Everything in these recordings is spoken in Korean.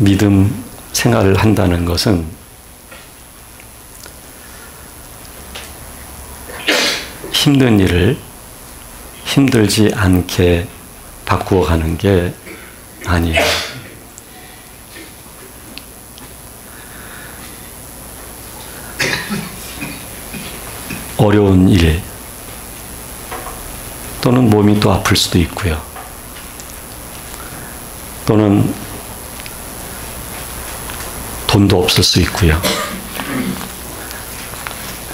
믿음 생활을 한다는 것은 힘든 일을 힘들지 않게 바꾸어 가는 게 아니에요. 어려운 일 또는 몸이 또 아플 수도 있고요. 또는 돈도 없을 수 있고요.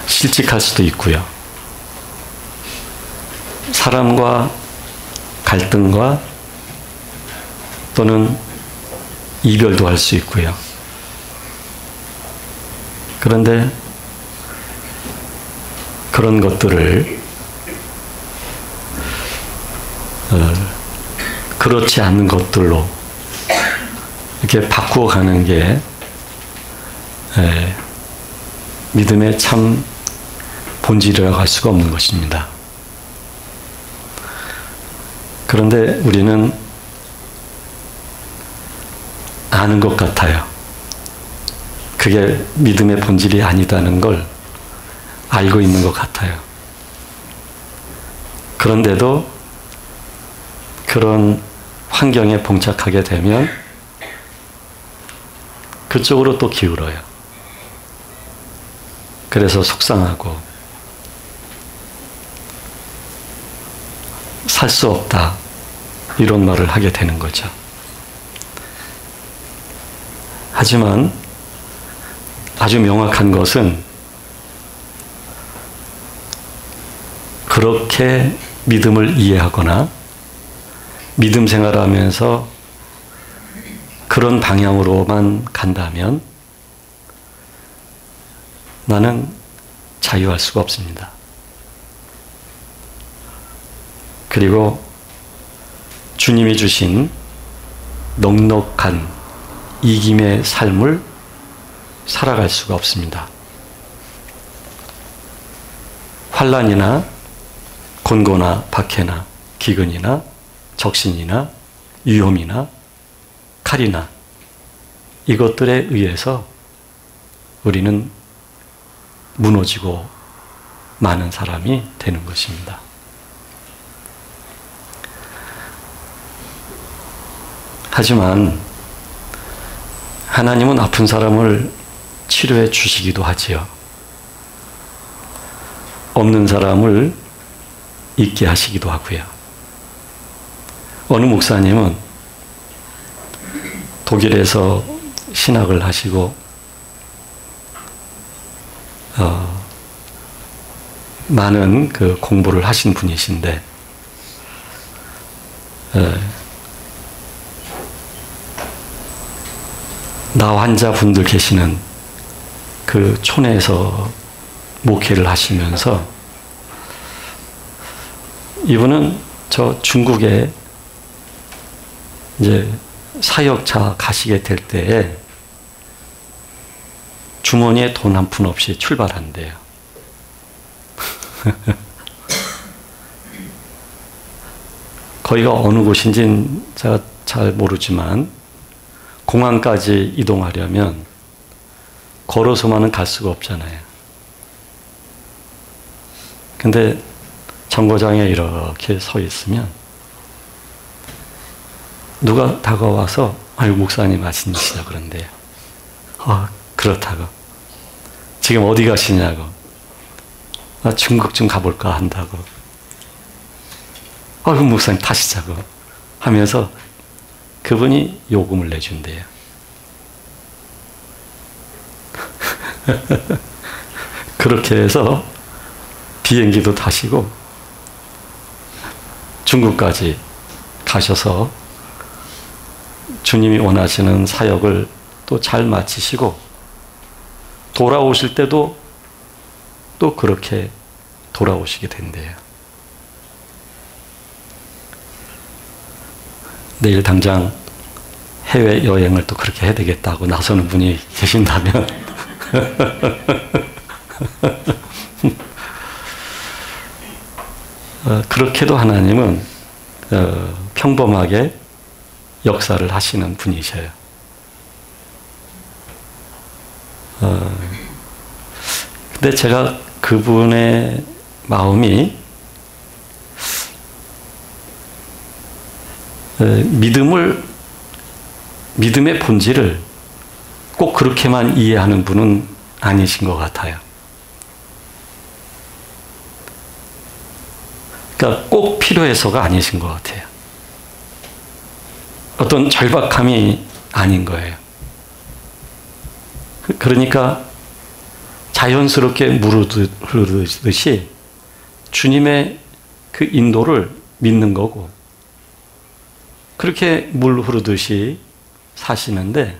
실직할 수도 있고요. 사람과 갈등과 또는 이별도 할 수 있고요. 그런데 그런 것들을 그렇지 않은 것들로 이렇게 바꾸어 가는 게 믿음의 참 본질이라고 할 수가 없는 것입니다. 그런데 우리는 아는 것 같아요. 그게 믿음의 본질이 아니다는 걸 알고 있는 것 같아요. 그런데도 그런 환경에 봉착하게 되면 그쪽으로 또 기울어요. 그래서 속상하고 살 수 없다 이런 말을 하게 되는 거죠. 하지만 아주 명확한 것은 그렇게 믿음을 이해하거나 믿음 생활하면서 그런 방향으로만 간다면 나는 자유할 수가 없습니다. 그리고 주님이 주신 넉넉한 이김의 삶을 살아갈 수가 없습니다. 환난이나 곤고나 박해나 기근이나 적신이나 위험이나 칼이나 이것들에 의해서 우리는 무너지고 마는 사람이 되는 것입니다. 하지만 하나님은 아픈 사람을 치료해 주시기도 하지요. 없는 사람을 있게 하시기도 하고요. 어느 목사님은 독일에서 신학을 하시고 많은 그 공부를 하신 분이신데 나 환자분들 계시는 그 촌에서 목회를 하시면서 이분은 저 중국에 이제 사역차 가시게 될 때에 주머니에 돈 한 푼 없이 출발한대요. 거기가 어느 곳인지는 제가 잘 모르지만 공항까지 이동하려면 걸어서만은 갈 수가 없잖아요. 근데 정거장에 이렇게 서 있으면 누가 다가와서 아유 목사님 말씀이시다 그런데요. 그렇다고. 지금 어디 가시냐고. 나 중국 좀 가볼까 한다고. 아유 목사님 타시자고 하면서 그분이 요금을 내준대요. 그렇게 해서 비행기도 타시고 중국까지 가셔서 주님이 원하시는 사역을 또 잘 마치시고 돌아오실 때도 또 그렇게 돌아오시게 된대요. 내일 당장 해외여행을 또 그렇게 해야 되겠다고 나서는 분이 계신다면 그렇게도 하나님은 평범하게 역사를 하시는 분이셔요. 근데 제가 그분의 마음이 믿음의 본질을 꼭 그렇게만 이해하는 분은 아니신 것 같아요. 그러니까 꼭 필요해서가 아니신 것 같아요. 어떤 절박함이 아닌 거예요. 그러니까 자연스럽게 물 흐르듯이 주님의 그 인도를 믿는 거고, 그렇게 물 흐르듯이 사시는데,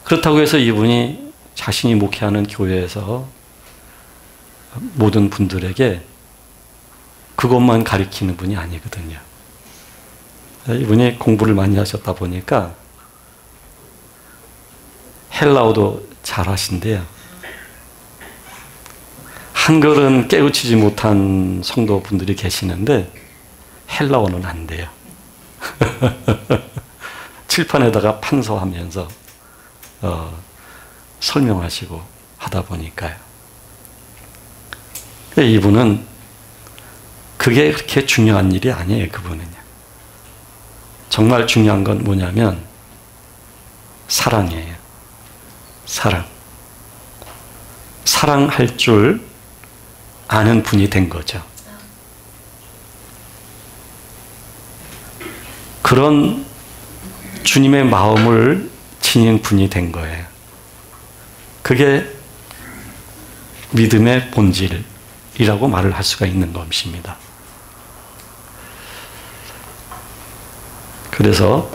그렇다고 해서 이분이 자신이 목회하는 교회에서 모든 분들에게 그것만 가리키는 분이 아니거든요. 이분이 공부를 많이 하셨다 보니까 헬라어도 잘 하신대요. 한글은 깨우치지 못한 성도분들이 계시는데 헬라어는 안 돼요. 칠판에다가 판서하면서 설명하시고 하다 보니까요. 이분은 그게 그렇게 중요한 일이 아니에요. 그분은요. 정말 중요한 건 뭐냐면 사랑이에요. 사랑. 사랑할 줄 아는 분이 된 거죠. 그런 주님의 마음을 지닌 분이 된 거예요. 그게 믿음의 본질이라고 말을 할 수가 있는 것입니다. 그래서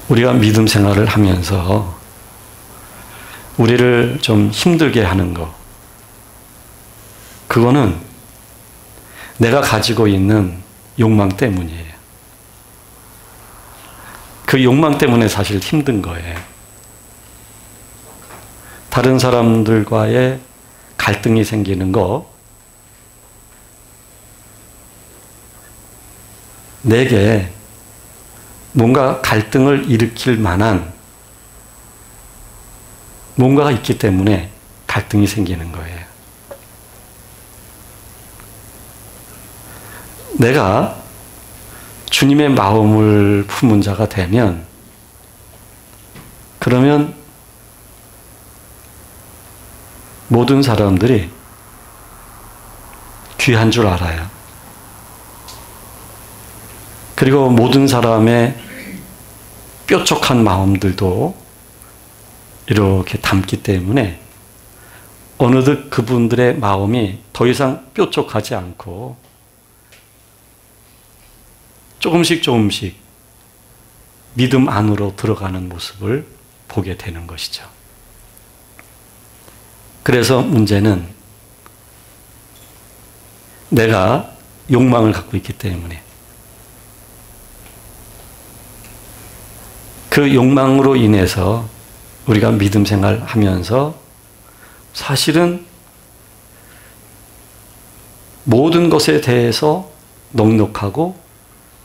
우리가 믿음 생활을 하면서 우리를 좀 힘들게 하는 거, 그거는 내가 가지고 있는 욕망 때문이에요. 그 욕망 때문에 사실 힘든 거예요. 다른 사람들과의 갈등이 생기는 거, 내게 뭔가 갈등을 일으킬 만한 뭔가가 있기 때문에 갈등이 생기는 거예요. 내가 주님의 마음을 품은 자가 되면, 그러면 모든 사람들이 귀한 줄 알아요. 그리고 모든 사람의 뾰족한 마음들도 이렇게 담기 때문에 어느덧 그분들의 마음이 더 이상 뾰족하지 않고 조금씩 믿음 안으로 들어가는 모습을 보게 되는 것이죠. 그래서 문제는 내가 욕망을 갖고 있기 때문에, 그 욕망으로 인해서 우리가 믿음 생활하면서 사실은 모든 것에 대해서 넉넉하고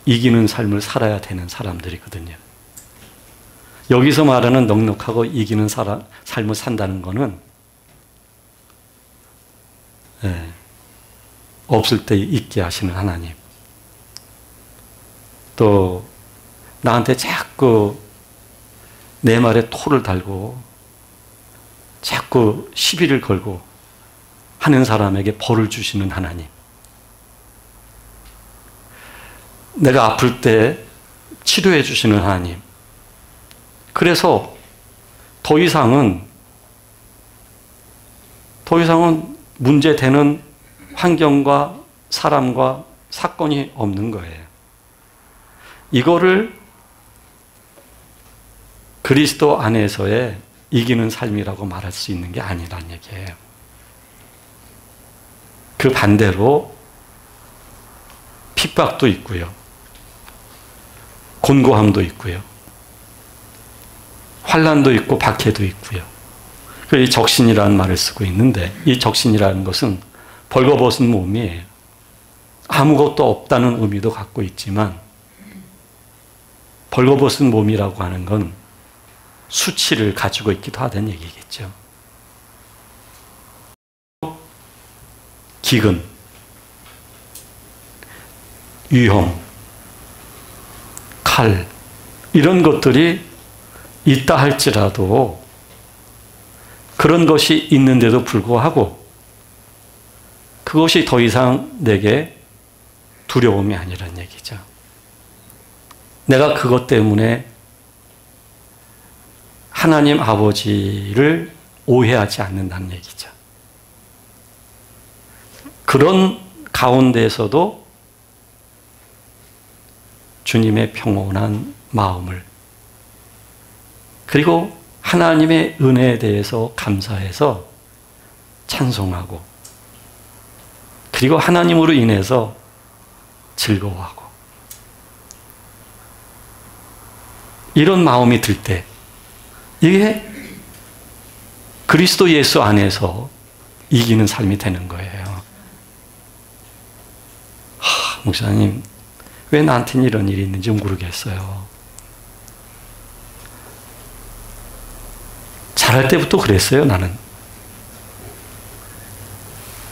이기는 삶을 살아야 되는 사람들이거든요. 여기서 말하는 넉넉하고 이기는 삶을 산다는 것은 없을 때 있게 하시는 하나님, 또 나한테 자꾸 내 말에 토를 달고 자꾸 시비를 걸고 하는 사람에게 벌을 주시는 하나님, 내가 아플 때 치료해 주시는 하나님, 그래서 더 이상은 문제되는 환경과 사람과 사건이 없는 거예요. 이거를 그리스도 안에서의 이기는 삶이라고 말할 수 있는 게 아니란 얘기예요. 그 반대로 핍박도 있고요. 곤고함도 있고요. 환난도 있고 박해도 있고요. 이 적신이라는 말을 쓰고 있는데, 이 적신이라는 것은 벌거벗은 몸이에요. 아무것도 없다는 의미도 갖고 있지만, 벌거벗은 몸이라고 하는 건 수치를 가지고 있기도 하다는 얘기겠죠. 기근, 위험, 칼, 이런 것들이 있다 할지라도 그런 것이 있는데도 불구하고 그것이 더 이상 내게 두려움이 아니란 얘기죠. 내가 그것 때문에 하나님 아버지를 오해하지 않는다는 얘기죠. 그런 가운데에서도 주님의 평온한 마음을, 그리고 하나님의 은혜에 대해서 감사해서 찬송하고, 그리고 하나님으로 인해서 즐거워하고, 이런 마음이 들 때 이게 그리스도 예수 안에서 이기는 삶이 되는 거예요. 목사님, 왜 나한테는 이런 일이 있는지 모르겠어요. 잘할 때부터 그랬어요, 나는.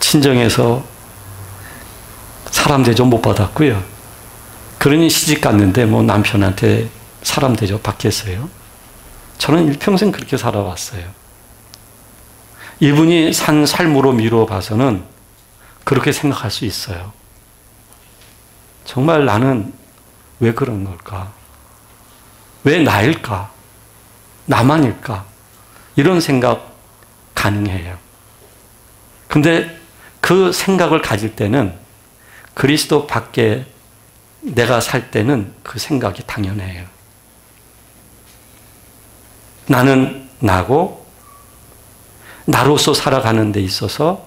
친정에서 사람 대접 못 받았고요. 그러니 시집 갔는데 뭐 남편한테 사람 대접 받겠어요? 저는 일평생 그렇게 살아왔어요. 이분이 산 삶으로 미루어 봐서는 그렇게 생각할 수 있어요. 정말 나는 왜 그런 걸까? 왜 나일까? 나만일까? 이런 생각 가능해요. 근데 그 생각을 가질 때는 그리스도 밖에 내가 살 때는 그 생각이 당연해요. 나는 나고 나로서 살아가는 데 있어서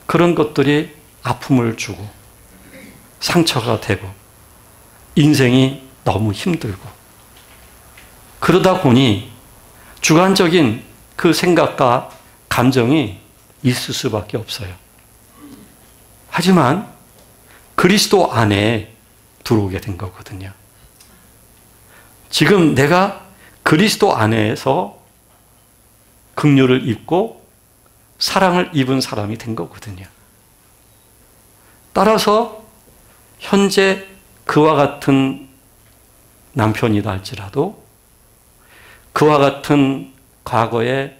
그런 것들이 아픔을 주고 상처가 되고 인생이 너무 힘들고, 그러다 보니 주관적인 그 생각과 감정이 있을 수밖에 없어요. 하지만 그리스도 안에 들어오게 된 거거든요. 지금 내가 그리스도 안에서 긍휼을 입고 사랑을 입은 사람이 된 거거든요. 따라서 현재 그와 같은 남편이다 할지라도, 그와 같은 과거의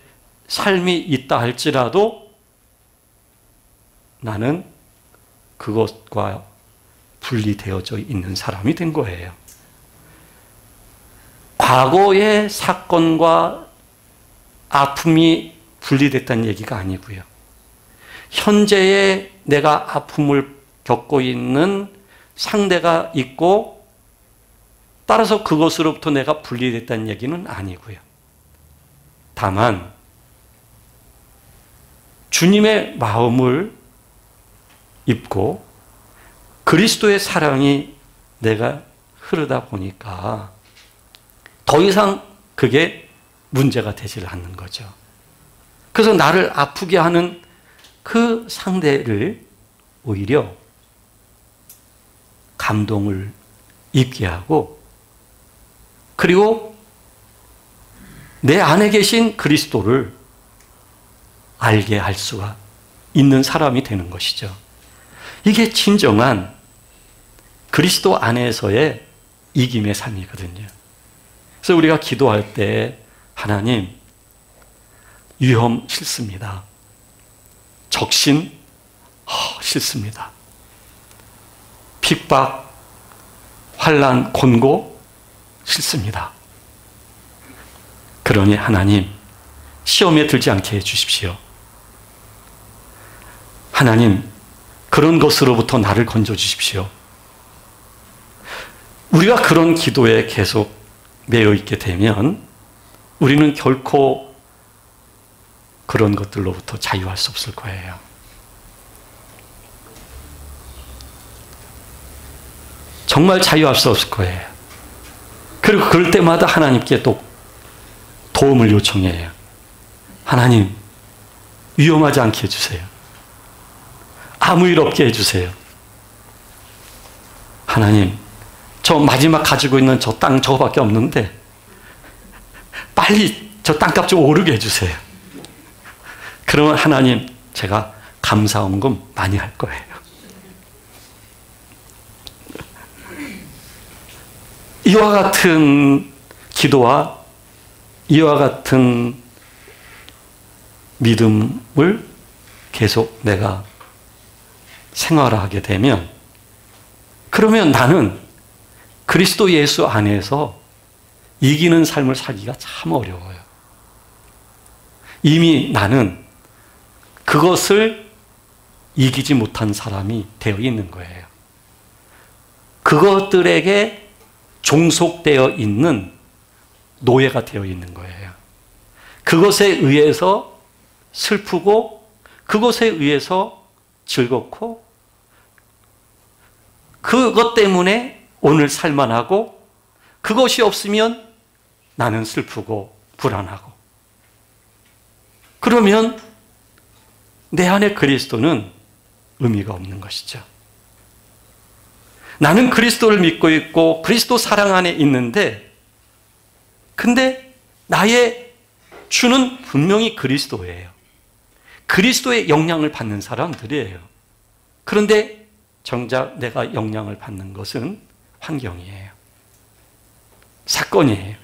삶이 있다 할지라도 나는 그것과 분리되어져 있는 사람이 된 거예요. 과거의 사건과 아픔이 분리됐다는 얘기가 아니고요. 현재의 내가 아픔을 겪고 있는 상대가 있고, 따라서 그것으로부터 내가 분리됐다는 얘기는 아니고요. 다만 주님의 마음을 입고 그리스도의 사랑이 내가 흐르다 보니까 더 이상 그게 문제가 되질 않는 거죠. 그래서 나를 아프게 하는 그 상대를 오히려 감동을 입게 하고, 그리고 내 안에 계신 그리스도를 알게 할 수가 있는 사람이 되는 것이죠. 이게 진정한 그리스도 안에서의 이김의 삶이거든요. 그래서 우리가 기도할 때 하나님, 위험 싫습니다. 적신 싫습니다. 핍박, 환난, 곤고 싫습니다. 그러니 하나님, 시험에 들지 않게 해주십시오. 하나님, 그런 것으로부터 나를 건져주십시오. 우리가 그런 기도에 계속 매여 있게 되면 우리는 결코 그런 것들로부터 자유할 수 없을 거예요. 정말 자유할 수 없을 거예요. 그리고 그럴 때마다 하나님께 또 도움을 요청해요. 하나님, 위험하지 않게 해주세요. 아무 일 없게 해주세요. 하나님, 저 마지막 가지고 있는 저 땅 저거밖에 없는데 빨리 저 땅값 좀 오르게 해주세요. 그러면 하나님, 제가 감사원금 많이 할 거예요. 이와 같은 기도와 이와 같은 믿음을 계속 내가 생활하게 되면, 그러면 나는 그리스도 예수 안에서 이기는 삶을 살기가 참 어려워요. 이미 나는 그것을 이기지 못한 사람이 되어 있는 거예요. 그것들에게 종속되어 있는 노예가 되어 있는 거예요. 그것에 의해서 슬프고, 그것에 의해서 즐겁고, 그것 때문에 오늘 살만하고, 그것이 없으면 나는 슬프고 불안하고. 그러면 내 안에 그리스도는 의미가 없는 것이죠. 나는 그리스도를 믿고 있고 그리스도 사랑 안에 있는데, 근데 나의 주는 분명히 그리스도예요. 그리스도의 영향을 받는 사람들이에요. 그런데 정작 내가 영향을 받는 것은 환경이에요. 사건이에요.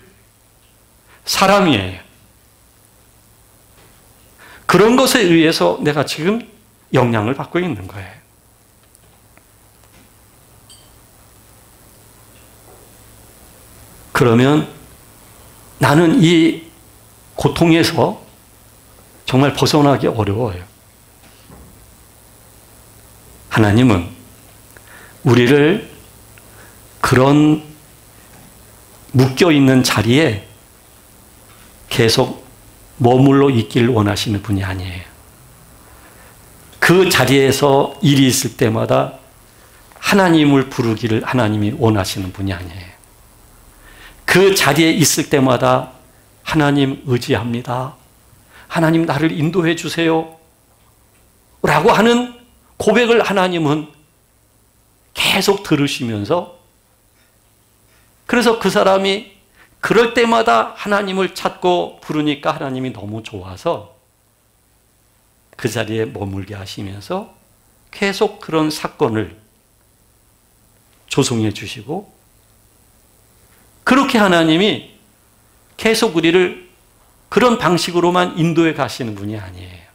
사람이에요. 그런 것에 의해서 내가 지금 영향을 받고 있는 거예요. 그러면 나는 이 고통에서 정말 벗어나기 어려워요. 하나님은 우리를 그런 묶여있는 자리에 계속 머물러 있기를 원하시는 분이 아니에요. 그 자리에서 일이 있을 때마다 하나님을 부르기를 하나님이 원하시는 분이 아니에요. 그 자리에 있을 때마다 하나님 의지합니다. 하나님 나를 인도해 주세요. 라고 하는 고백을 하나님은 계속 들으시면서, 그래서 그 사람이 그럴 때마다 하나님을 찾고 부르니까 하나님이 너무 좋아서 그 자리에 머물게 하시면서 계속 그런 사건을 조성해 주시고, 그렇게 하나님이 계속 우리를 그런 방식으로만 인도해 가시는 분이 아니에요.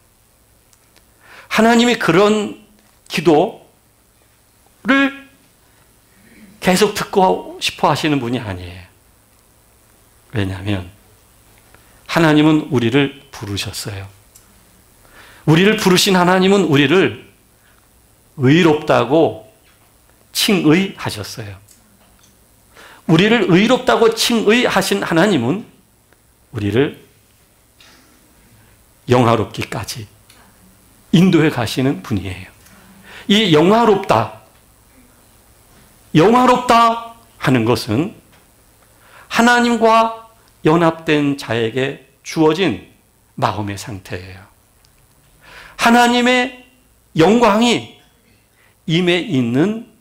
하나님이 그런 기도를 계속 듣고 싶어 하시는 분이 아니에요. 왜냐하면 하나님은 우리를 부르셨어요. 우리를 부르신 하나님은 우리를 의롭다고 칭의하셨어요. 우리를 의롭다고 칭의하신 하나님은 우리를 영화롭기까지 인도해 가시는 분이에요. 이 영화롭다 하는 것은 하나님과 연합된 자에게 주어진 마음의 상태예요. 하나님의 영광이 임해 있는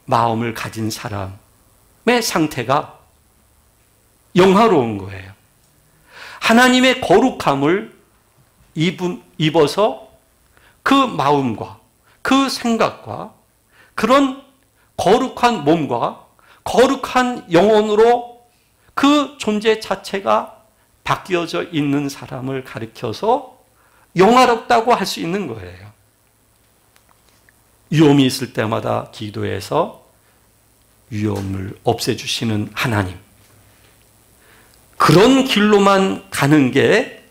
마음을 가진 사람의 상태가 영화로운 거예요. 하나님의 거룩함을 입어서 그 마음과 그 생각과 그런 거룩한 몸과 거룩한 영혼으로 그 존재 자체가 바뀌어져 있는 사람을 가리켜서 영화롭다고 할 수 있는 거예요. 위험이 있을 때마다 기도해서 위험을 없애주시는 하나님. 그런 길로만 가는 게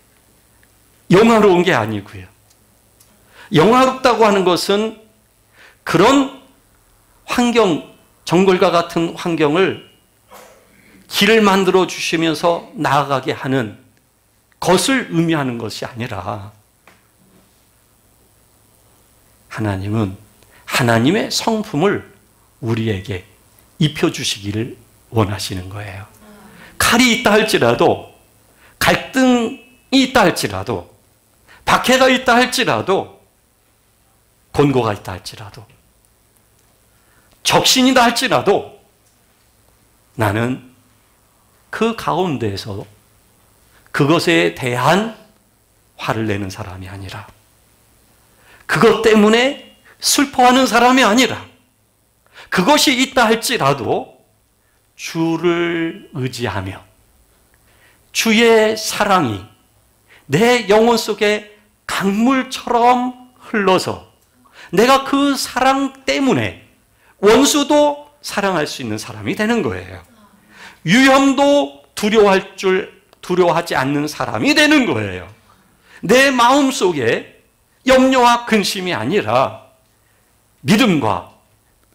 영화로운 게 아니고요. 영화롭다고 하는 것은 그런 환경, 정글과 같은 환경을 길을 만들어 주시면서 나아가게 하는 것을 의미하는 것이 아니라, 하나님은 하나님의 성품을 우리에게 입혀주시기를 원하시는 거예요. 칼이 있다 할지라도, 갈등이 있다 할지라도, 박해가 있다 할지라도, 권고가 있다 할지라도, 적신이다 할지라도 나는 그 가운데에서 그것에 대한 화를 내는 사람이 아니라, 그것 때문에 슬퍼하는 사람이 아니라, 그것이 있다 할지라도 주를 의지하며 주의 사랑이 내 영혼 속에 강물처럼 흘러서 내가 그 사랑 때문에 원수도 사랑할 수 있는 사람이 되는 거예요. 위험도 두려워하지 않는 사람이 되는 거예요. 내 마음 속에 염려와 근심이 아니라 믿음과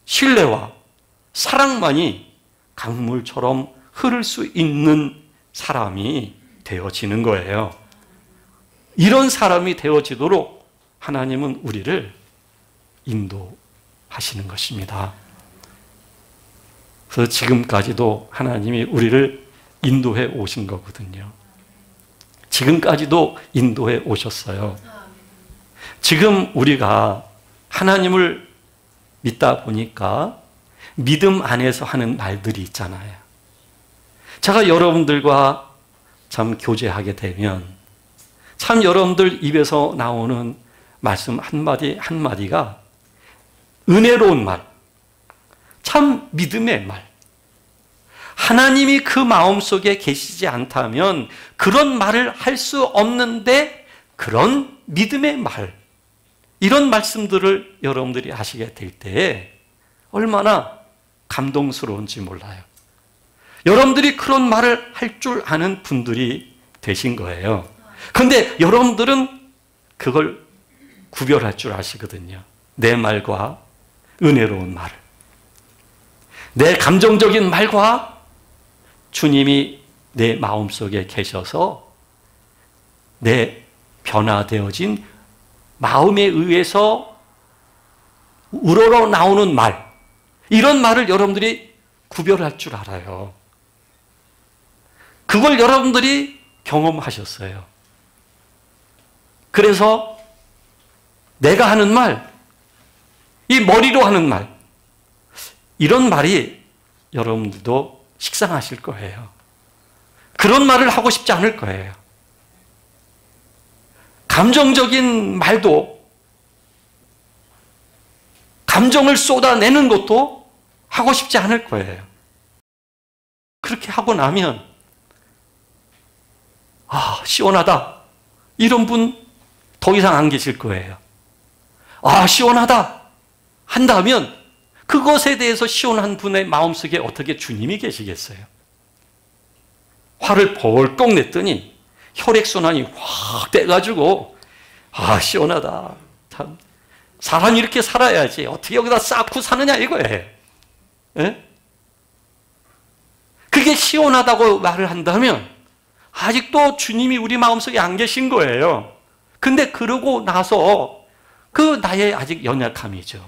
신뢰와 사랑만이 강물처럼 흐를 수 있는 사람이 되어지는 거예요. 이런 사람이 되어지도록 하나님은 우리를 인도하시는 것입니다. 그래서 지금까지도 하나님이 우리를 인도해 오신 거거든요. 지금까지도 인도해 오셨어요. 지금 우리가 하나님을 믿다 보니까 믿음 안에서 하는 말들이 있잖아요. 제가 여러분들과 참 교제하게 되면 참 여러분들 입에서 나오는 말씀 한마디 한마디가 은혜로운 말, 참 믿음의 말. 하나님이 그 마음속에 계시지 않다면 그런 말을 할 수 없는데 그런 믿음의 말, 이런 말씀들을 여러분들이 하시게 될 때에 얼마나 감동스러운지 몰라요. 여러분들이 그런 말을 할 줄 아는 분들이 되신 거예요. 그런데 여러분들은 그걸 구별할 줄 아시거든요. 내 말과 은혜로운 말을. 내 감정적인 말과 주님이 내 마음속에 계셔서 내 변화되어진 마음에 의해서 우러러 나오는 말, 이런 말을 여러분들이 구별할 줄 알아요. 그걸 여러분들이 경험하셨어요. 그래서 내가 하는 말, 이 머리로 하는 말, 이런 말이 여러분들도 식상하실 거예요. 그런 말을 하고 싶지 않을 거예요. 감정적인 말도, 감정을 쏟아내는 것도 하고 싶지 않을 거예요. 그렇게 하고 나면 아, 시원하다, 이런 분 더 이상 안 계실 거예요. 아, 시원하다 한다면 그것에 대해서 시원한 분의 마음속에 어떻게 주님이 계시겠어요? 화를 벌컥 냈더니 혈액순환이 확 돼가지고 아, 시원하다. 참, 사람이 이렇게 살아야지 어떻게 여기다 쌓고 사느냐 이거예요. 예? 그게 시원하다고 말을 한다면 아직도 주님이 우리 마음속에 안 계신 거예요. 근데 그러고 나서 그 나의 아직 연약함이죠.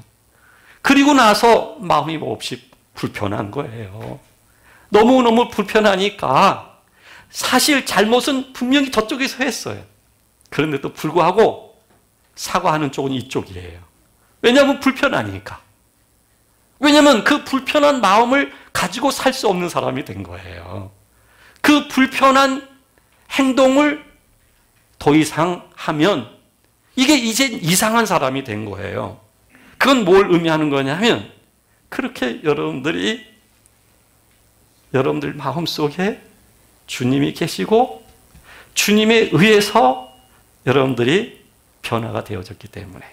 그리고 나서 마음이 몹시 불편한 거예요. 너무너무 불편하니까 사실 잘못은 분명히 저쪽에서 했어요. 그런데도 불구하고 사과하는 쪽은 이쪽이에요. 왜냐하면 불편하니까. 왜냐하면 그 불편한 마음을 가지고 살 수 없는 사람이 된 거예요. 그 불편한 행동을 더 이상 하면 이게 이제 이상한 사람이 된 거예요. 그건 뭘 의미하는 거냐면 그렇게 여러분들 마음속에 주님이 계시고 주님에 의해서 여러분들이 변화가 되어졌기 때문에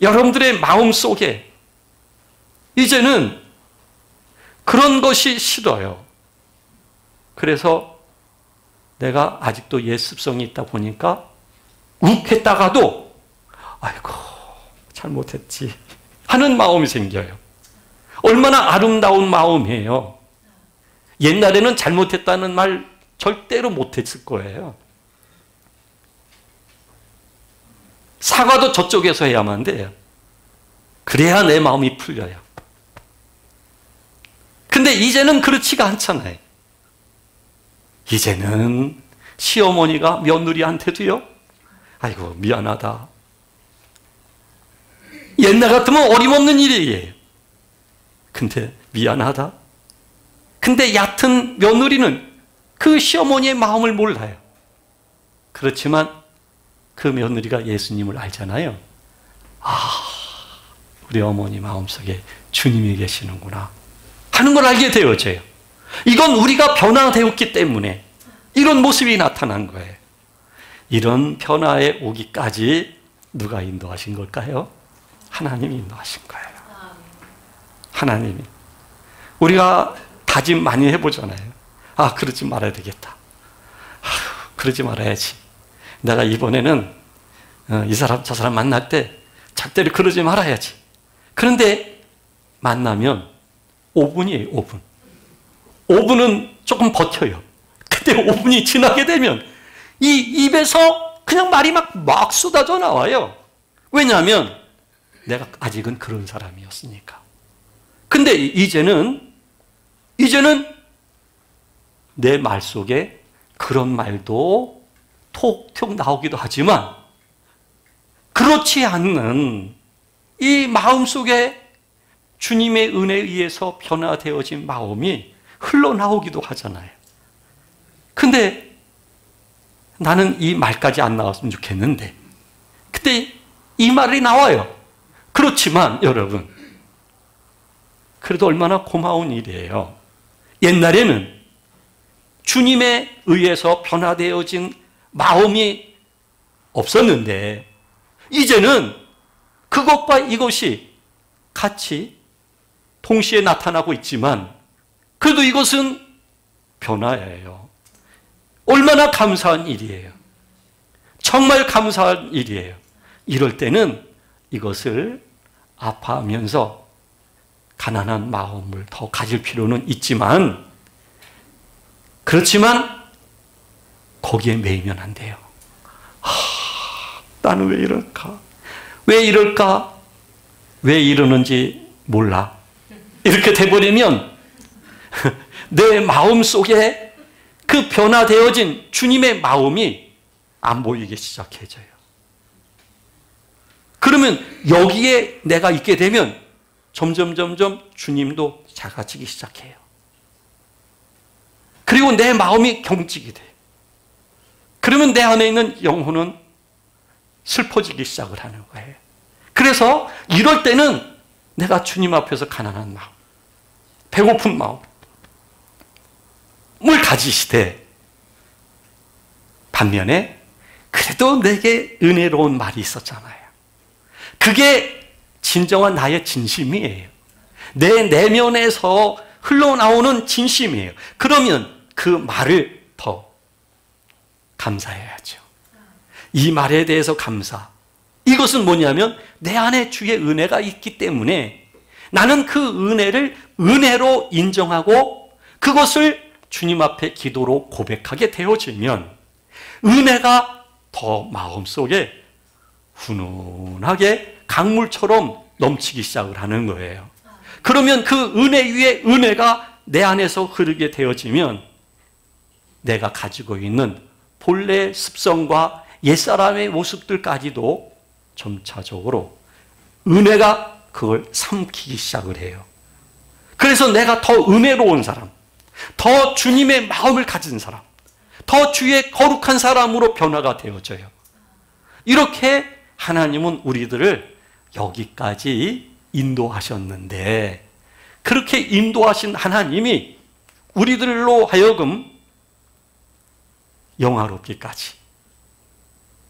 여러분들의 마음속에 이제는 그런 것이 싫어요. 그래서 내가 아직도 옛 습성이 있다 보니까 욱했다가도 아이고 잘못했지 하는 마음이 생겨요. 얼마나 아름다운 마음이에요. 옛날에는 잘못했다는 말 절대로 못했을 거예요. 사과도 저쪽에서 해야만 돼요. 그래야 내 마음이 풀려요. 근데 이제는 그렇지가 않잖아요. 이제는 시어머니가 며느리한테도요, 아이고 미안하다. 옛날 같으면 어림없는 일이에요. 근데 미안하다. 근데 얕은 며느리는 그 시어머니의 마음을 몰라요. 그렇지만 그 며느리가 예수님을 알잖아요. 우리 어머니 마음속에 주님이 계시는구나 하는 걸 알게 되어져요. 이건 우리가 변화되었기 때문에 이런 모습이 나타난 거예요. 이런 변화에 오기까지 누가 인도하신 걸까요? 하나님이 인도하신 거예요. 하나님이. 우리가 다짐 많이 해보잖아요. 그러지 말아야 되겠다. 그러지 말아야지. 내가 이번에는 이 사람 저 사람 만날 때 절대로 그러지 말아야지. 그런데 만나면 5분이에요. 5분. 5분은 조금 버텨요. 근데 5분이 지나게 되면 이 입에서 그냥 말이 막 쏟아져 나와요. 왜냐하면 내가 아직은 그런 사람이었으니까. 근데 이제는 내 말 속에 그런 말도 톡톡 나오기도 하지만 그렇지 않는 이 마음 속에 주님의 은혜에 의해서 변화되어진 마음이 흘러나오기도 하잖아요. 근데 나는 이 말까지 안 나왔으면 좋겠는데 그때 이 말이 나와요. 그렇지만 여러분, 그래도 얼마나 고마운 일이에요. 옛날에는 주님에 의해서 변화되어진 마음이 없었는데 이제는 그것과 이것이 같이 동시에 나타나고 있지만 그래도 이것은 변화예요. 얼마나 감사한 일이에요. 정말 감사한 일이에요. 이럴 때는 이것을 아파하면서 가난한 마음을 더 가질 필요는 있지만 그렇지만 거기에 매이면 안 돼요. 나는 왜 이럴까? 왜 이럴까? 왜 이러는지 몰라. 이렇게 돼버리면 내 마음 속에 그 변화되어진 주님의 마음이 안 보이기 시작해져요. 그러면 여기에 내가 있게 되면 점점 주님도 작아지기 시작해요. 그리고 내 마음이 경직이 돼요. 그러면 내 안에 있는 영혼은 슬퍼지기 시작을 하는 거예요. 그래서 이럴 때는 내가 주님 앞에서 가난한 마음, 배고픈 마음을 가지시되 반면에 그래도 내게 은혜로운 말이 있었잖아요. 그게 진정한 나의 진심이에요. 내 내면에서 흘러나오는 진심이에요. 그러면 그 말을 더 감사해야죠. 이 말에 대해서 감사. 이것은 뭐냐면 내 안에 주의 은혜가 있기 때문에 나는 그 은혜를 은혜로 인정하고 그것을 주님 앞에 기도로 고백하게 되어지면 은혜가 더 마음속에 훈훈하게 강물처럼 넘치기 시작을 하는 거예요. 그러면 그 은혜 위에 은혜가 내 안에서 흐르게 되어지면 내가 가지고 있는 본래 습성과 옛사람의 모습들까지도 점차적으로 은혜가 그걸 삼키기 시작을 해요. 그래서 내가 더 은혜로운 사람, 더 주님의 마음을 가진 사람, 더 주의 거룩한 사람으로 변화가 되어져요. 이렇게 하나님은 우리들을 여기까지 인도하셨는데 그렇게 인도하신 하나님이 우리들로 하여금 영화롭기까지,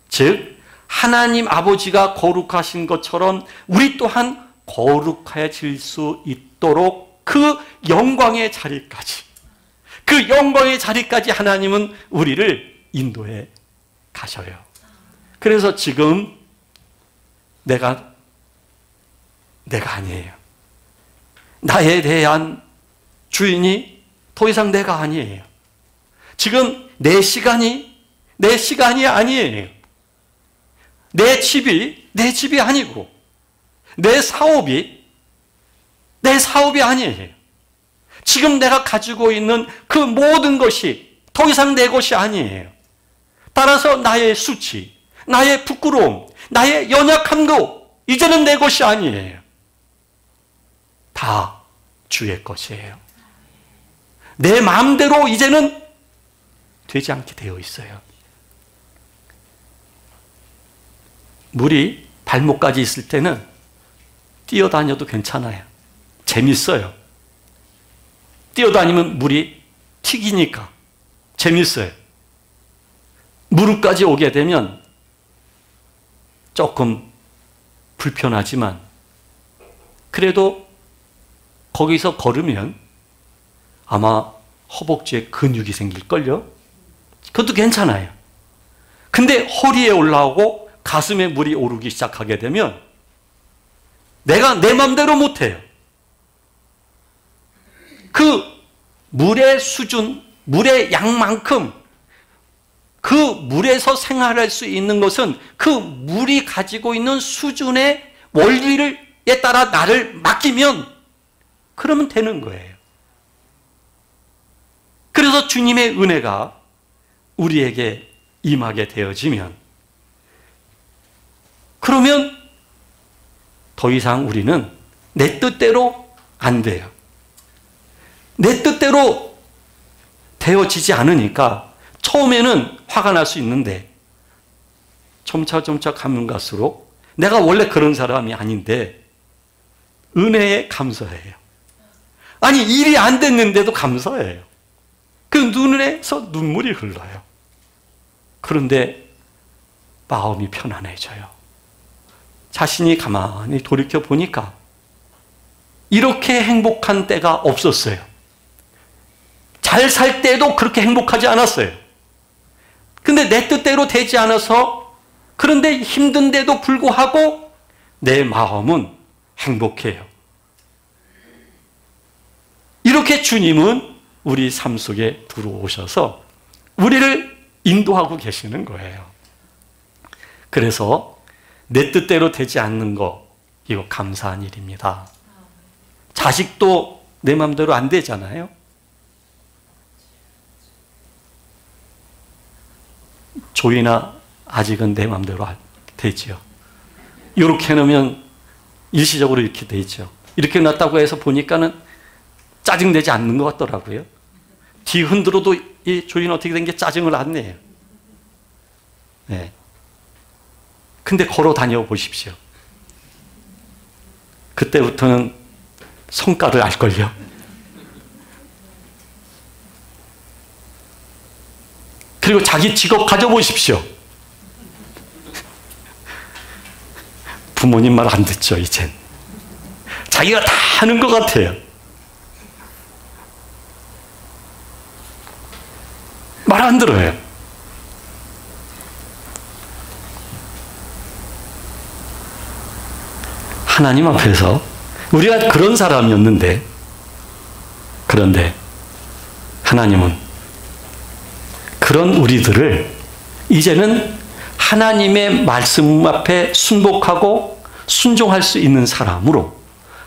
즉 하나님 아버지가 거룩하신 것처럼 우리 또한 거룩해질 수 있도록 그 영광의 자리까지, 그 영광의 자리까지 하나님은 우리를 인도해 가셔요. 그래서 지금 내가 아니에요. 나에 대한 주인이 더 이상 내가 아니에요. 지금 내 시간이 아니에요. 내 집이 아니고 내 사업이 아니에요. 지금 내가 가지고 있는 그 모든 것이 더 이상 내 것이 아니에요. 따라서 나의 수치, 나의 부끄러움, 나의 연약함도 이제는 내 것이 아니에요. 다 주의 것이에요. 내 마음대로 이제는 되지 않게 되어 있어요. 물이 발목까지 있을 때는 뛰어다녀도 괜찮아요. 재밌어요. 뛰어다니면 물이 튀기니까 재밌어요. 무릎까지 오게 되면 조금 불편하지만 그래도 거기서 걸으면 아마 허벅지에 근육이 생길걸요? 그것도 괜찮아요. 근데 허리에 올라오고 가슴에 물이 오르기 시작하게 되면 내가 내 맘대로 못해요. 그 물의 수준, 물의 양만큼 그 물에서 생활할 수 있는 것은 그 물이 가지고 있는 수준의 원리에 따라 나를 맡기면 그러면 되는 거예요. 그래서 주님의 은혜가 우리에게 임하게 되어지면 그러면 더 이상 우리는 내 뜻대로 안 돼요. 내 뜻대로 되어지지 않으니까 처음에는 화가 날 수 있는데 점차 가면 갈수록 내가 원래 그런 사람이 아닌데 은혜에 감사해요. 아니 일이 안 됐는데도 감사해요. 그 눈에서 눈물이 흘러요. 그런데 마음이 편안해져요. 자신이 가만히 돌이켜 보니까 이렇게 행복한 때가 없었어요. 잘 살 때도 그렇게 행복하지 않았어요. 근데 내 뜻대로 되지 않아서 그런데 힘든데도 불구하고 내 마음은 행복해요. 이렇게 주님은 우리 삶 속에 들어오셔서 우리를 인도하고 계시는 거예요. 그래서 내 뜻대로 되지 않는 거 이거 감사한 일입니다. 자식도 내 마음대로 안 되잖아요. 조이나 아직은 내 마음대로 되죠. 이렇게 해놓으면 일시적으로 이렇게 되죠. 이렇게 놨다고 해서 보니까는 짜증내지 않는 것 같더라고요. 뒤 흔들어도 이 조이는 어떻게 된 게 짜증을 안 내요. 네. 근데 걸어 다녀 보십시오. 그때부터는 성과를 알걸요. 그리고 자기 직업 가져보십시오. 부모님 말 안 듣죠, 이젠. 자기가 다 하는 것 같아요. 말 안 들어요. 하나님 앞에서 우리가 그런 사람이었는데, 그런데 하나님은 그런 우리들을 이제는 하나님의 말씀 앞에 순복하고 순종할 수 있는 사람으로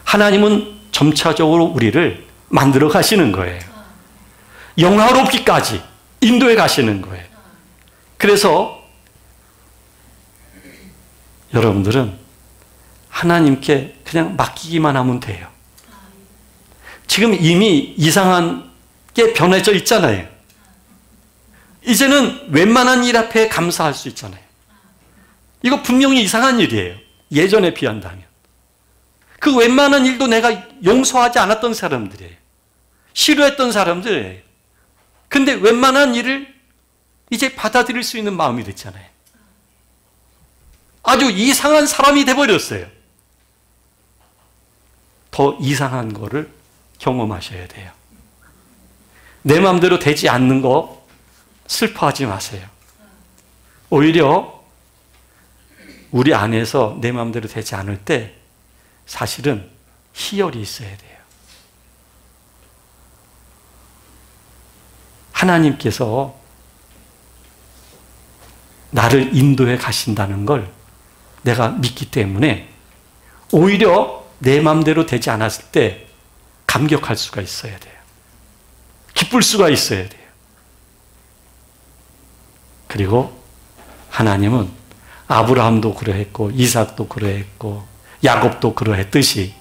하나님은 점차적으로 우리를 만들어 가시는 거예요. 영화롭기까지 인도해 가시는 거예요. 그래서 여러분들은 하나님께 그냥 맡기기만 하면 돼요. 지금 이미 이상한 게 변해져 있잖아요. 이제는 웬만한 일 앞에 감사할 수 있잖아요. 이거 분명히 이상한 일이에요. 예전에 비한다면. 그 웬만한 일도 내가 용서하지 않았던 사람들이에요. 싫어했던 사람들이에요. 근데 웬만한 일을 이제 받아들일 수 있는 마음이 됐잖아요. 아주 이상한 사람이 돼버렸어요. 더 이상한 거를 경험하셔야 돼요. 내 마음대로 되지 않는 거 슬퍼하지 마세요. 오히려 우리 안에서 내 마음대로 되지 않을 때 사실은 희열이 있어야 돼요. 하나님께서 나를 인도해 가신다는 걸 내가 믿기 때문에 오히려 내 마음대로 되지 않았을 때 감격할 수가 있어야 돼요. 기쁠 수가 있어야 돼요. 그리고 하나님은 아브라함도 그러했고 이삭도 그러했고 야곱도 그러했듯이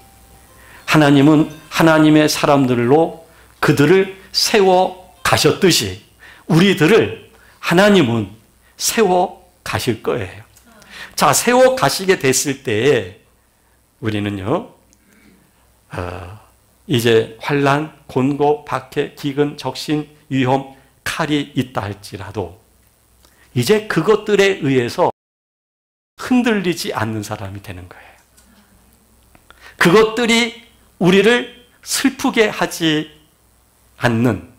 하나님은 하나님의 사람들로 그들을 세워 가셨듯이 우리들을 하나님은 세워 가실 거예요. 자, 세워 가시게 됐을 때에 우리는요, 이제 환난, 곤고, 박해, 기근, 적신, 위험, 칼이 있다 할지라도 이제 그것들에 의해서 흔들리지 않는 사람이 되는 거예요. 그것들이 우리를 슬프게 하지 않는,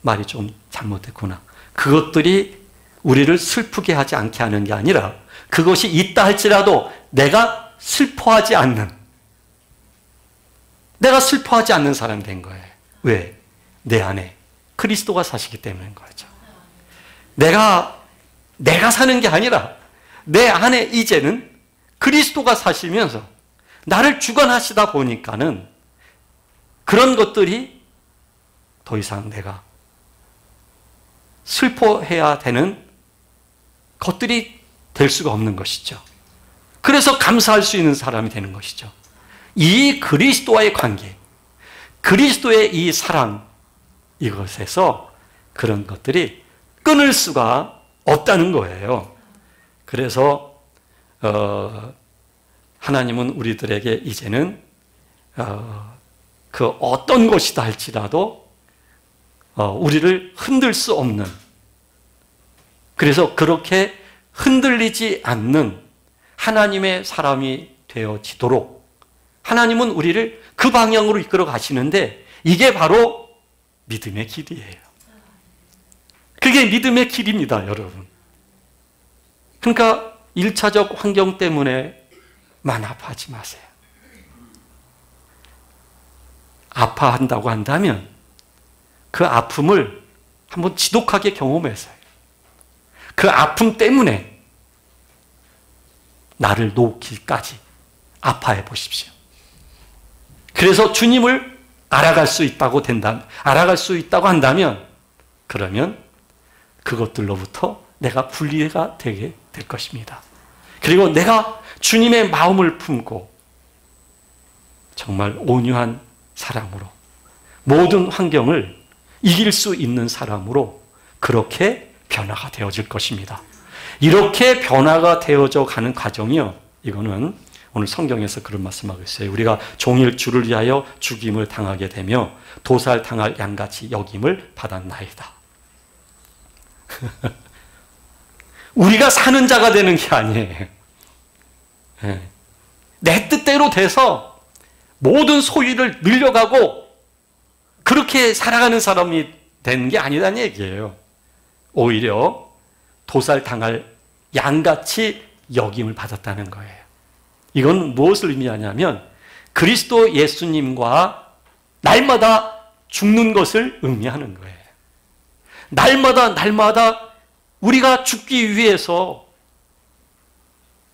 말이 좀 잘못됐구나. 그것들이 우리를 슬프게 하지 않게 하는 게 아니라 그것이 있다 할지라도 내가 슬퍼하지 않는 사람이 된 거예요. 왜? 내 안에 그리스도가 사시기 때문인 거죠. 내가 사는 게 아니라 내 안에 이제는 그리스도가 사시면서 나를 주관하시다 보니까는 그런 것들이 더 이상 내가 슬퍼해야 되는 것들이 될 수가 없는 것이죠. 그래서 감사할 수 있는 사람이 되는 것이죠. 이 그리스도와의 관계, 그리스도의 이 사랑, 이것에서 그런 것들이 끊을 수가 없다는 거예요. 그래서 하나님은 우리들에게 이제는 그 어떤 것이다 할지라도 우리를 흔들 수 없는, 그래서 그렇게 흔들리지 않는 하나님의 사람이 되어지도록 하나님은 우리를 그 방향으로 이끌어 가시는데 이게 바로 믿음의 길이에요. 그게 믿음의 길입니다, 여러분. 그러니까 1차적 환경 때문에만 아파하지 마세요. 아파한다고 한다면 그 아픔을 한번 지독하게 경험해서요. 그 아픔 때문에 나를 놓기까지 아파해 보십시오. 그래서 주님을 알아갈 수 있다고 한다면 그러면 그것들로부터 내가 분리가 되게 될 것입니다. 그리고 내가 주님의 마음을 품고 정말 온유한 사람으로 모든 환경을 이길 수 있는 사람으로 그렇게 변화가 되어질 것입니다. 이렇게 변화가 되어져 가는 과정이요, 이거는 오늘 성경에서 그런 말씀하고 있어요. 우리가 종일 주를 위하여 죽임을 당하게 되며 도살당할 양같이 여김을 받았나이다. 우리가 사는 자가 되는 게 아니에요. 내 뜻대로 돼서 모든 소유를 늘려가고 그렇게 살아가는 사람이 되는 게 아니라는 얘기예요. 오히려 도살당할 양같이 여김을 받았다는 거예요. 이건 무엇을 의미하냐면 그리스도 예수님과 날마다 죽는 것을 의미하는 거예요. 날마다 우리가 죽기 위해서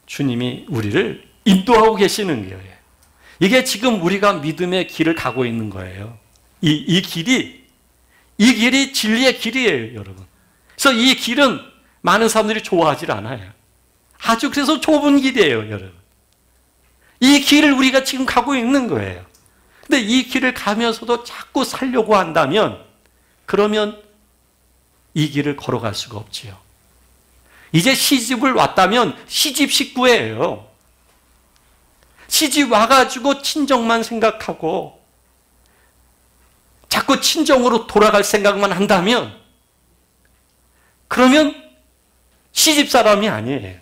주님이 우리를 인도하고 계시는 거예요. 이게 지금 우리가 믿음의 길을 가고 있는 거예요. 이 길이 진리의 길이에요, 여러분. 그래서 이 길은 많은 사람들이 좋아하지 않아요. 아주 그래서 좁은 길이에요, 여러분. 이 길을 우리가 지금 가고 있는 거예요. 근데 이 길을 가면서도 자꾸 살려고 한다면 그러면 이 길을 걸어갈 수가 없지요. 이제 시집을 왔다면 시집 식구예요. 시집 와가지고 친정만 생각하고 자꾸 친정으로 돌아갈 생각만 한다면 그러면 시집 사람이 아니에요.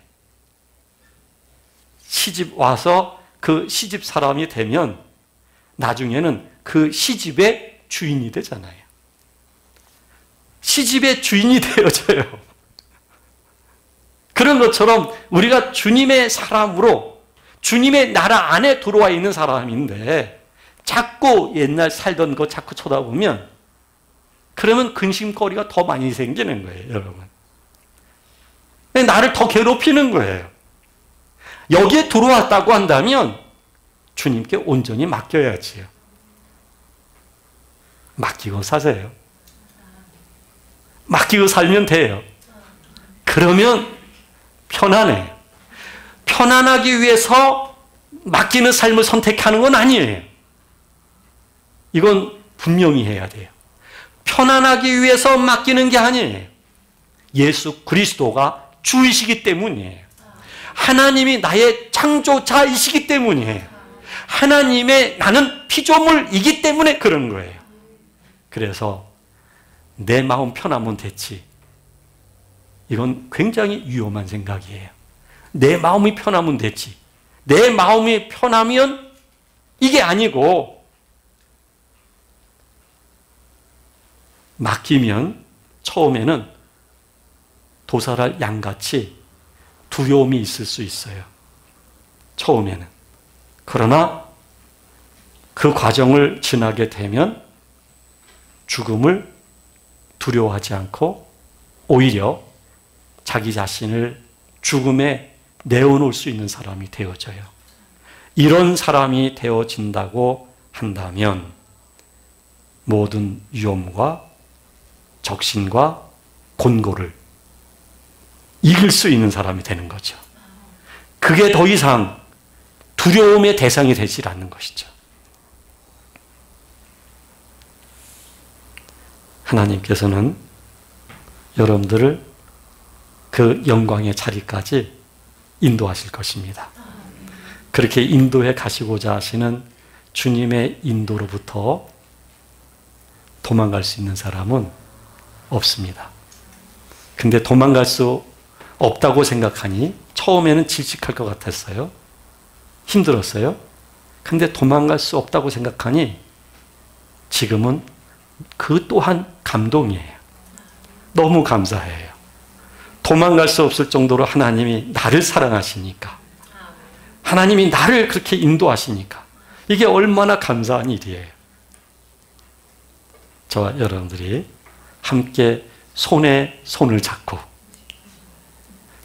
시집 와서 그 시집 사람이 되면 나중에는 그 시집의 주인이 되잖아요. 시집의 주인이 되어져요. 그런 것처럼 우리가 주님의 사람으로 주님의 나라 안에 들어와 있는 사람인데 자꾸 옛날 살던 거 자꾸 쳐다보면 그러면 근심거리가 더 많이 생기는 거예요, 여러분. 나를 더 괴롭히는 거예요. 여기에 들어왔다고 한다면 주님께 온전히 맡겨야지요. 맡기고 사세요. 맡기고 살면 돼요. 그러면 편안해요. 편안하기 위해서 맡기는 삶을 선택하는 건 아니에요. 이건 분명히 해야 돼요. 편안하기 위해서 맡기는 게 아니에요. 예수 그리스도가 주이시기 때문이에요. 하나님이 나의 창조자이시기 때문이에요. 하나님의 나는 피조물이기 때문에 그런 거예요. 그래서 내 마음 편하면 됐지. 이건 굉장히 위험한 생각이에요. 내 마음이 편하면 됐지. 내 마음이 편하면 이게 아니고, 맡기면 처음에는 도살할 양같이 두려움이 있을 수 있어요. 처음에는. 그러나 그 과정을 지나게 되면 죽음을 두려워하지 않고 오히려 자기 자신을 죽음에 내어놓을 수 있는 사람이 되어져요. 이런 사람이 되어진다고 한다면 모든 위험과 적신과 곤고를 이길 수 있는 사람이 되는 거죠. 그게 더 이상 두려움의 대상이 되지 않는 것이죠. 하나님께서는 여러분들을 그 영광의 자리까지 인도하실 것입니다. 그렇게 인도해 가시고자 하시는 주님의 인도로부터 도망갈 수 있는 사람은 없습니다. 근데 도망갈 수 없다고 생각하니 처음에는 질식할 것 같았어요. 힘들었어요. 근데 도망갈 수 없다고 생각하니 지금은 그 또한 감동이에요. 너무 감사해요. 도망갈 수 없을 정도로 하나님이 나를 사랑하시니까, 하나님이 나를 그렇게 인도하시니까 이게 얼마나 감사한 일이에요. 저와 여러분들이 함께 손에 손을 잡고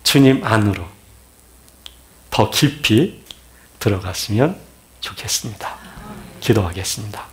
주님 안으로 더 깊이 들어갔으면 좋겠습니다. 기도하겠습니다.